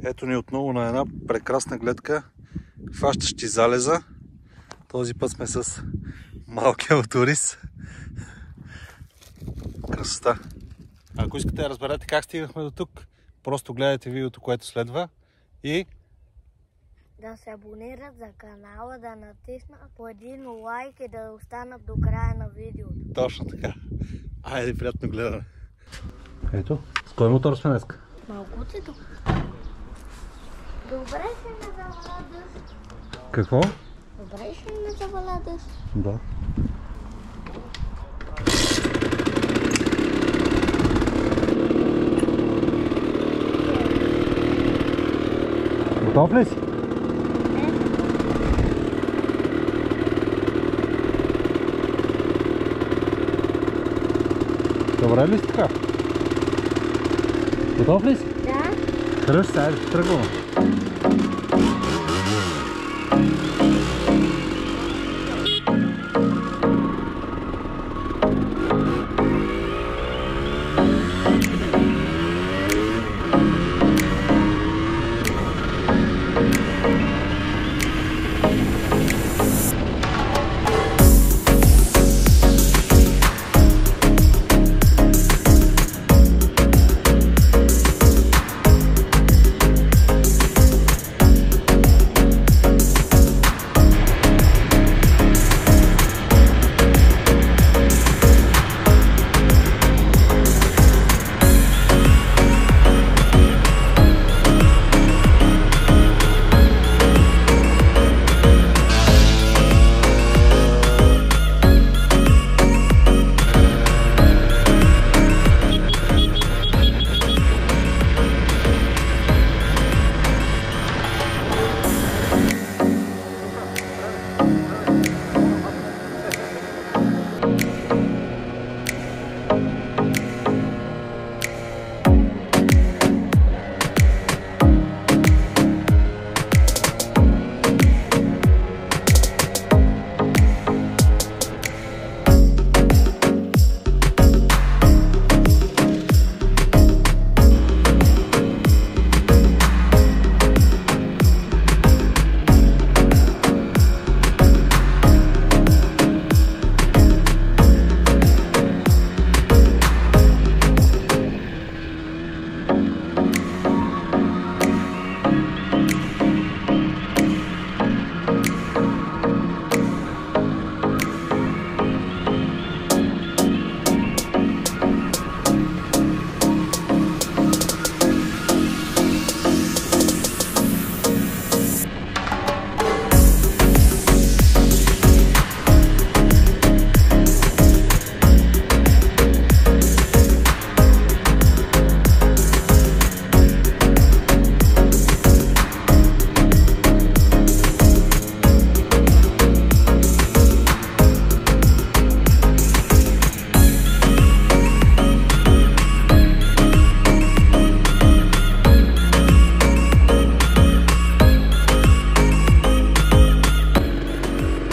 Ето ни отново на една прекрасна гледка, хващащи залеза. Този път сме с малкия моторист. Красота! Ако искате да разберете как стигнахме до тук, просто гледайте видеото, което следва и да се абонират за канала, да натиснат по един лайк и да останат до края на видеото. Точно така. Айде, приятно гледане. Ето, с кой мотор сме днес? Малкуцето. Добре ще не заваля дъжд. Какво? Добре ще не заваля дъжд. Да. Готов ли си? Добре ли си така? Готов ли си? Да. Кръж сега, тръгваме.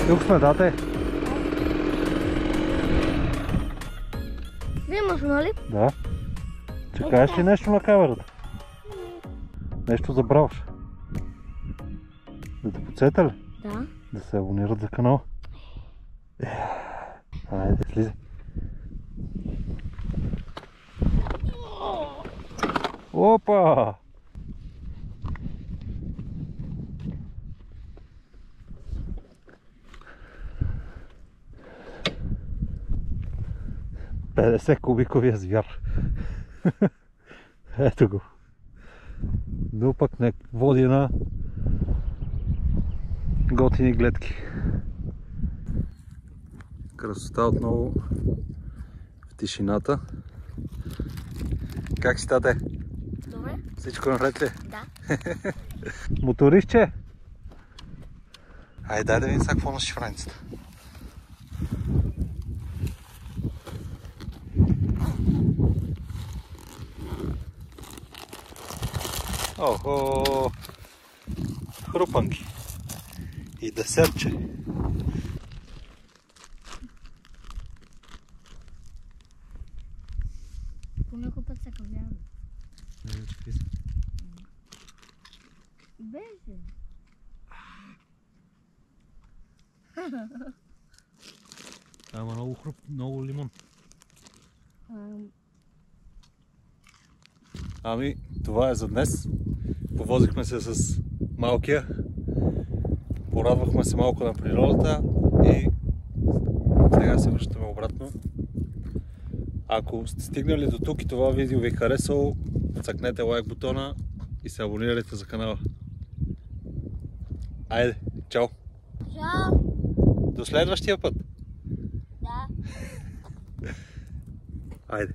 Тук сме, дате. Взимаш, нали? Да. Че кажеш ли нещо на камерата? Нещо забравяш? Да те подсета ли? Да. Да се абонират за канала? Айде, слизай. Опа! $50 кубиковия звяр. Ето го. Но пък не води на готини гледки. Красота отново в тишината. Как си, тате? Добре. Всичко наред ли? Да. Мотористче? Айде, дай да видим сега какво на шифраницата. Охо! Хрупанки. И десертче. Понеко път се казвам. Беше. Ама много хруп, много лимон. Ами, това е за днес. Повозихме се с малкия. Порадвахме се малко на природата и сега се връщаме обратно. Ако сте стигнали до тук и това видео ви е харесало, цъкнете лайк бутона и се абонирайте за канала. Айде, чао! Чао! До следващия път! Да. Айде!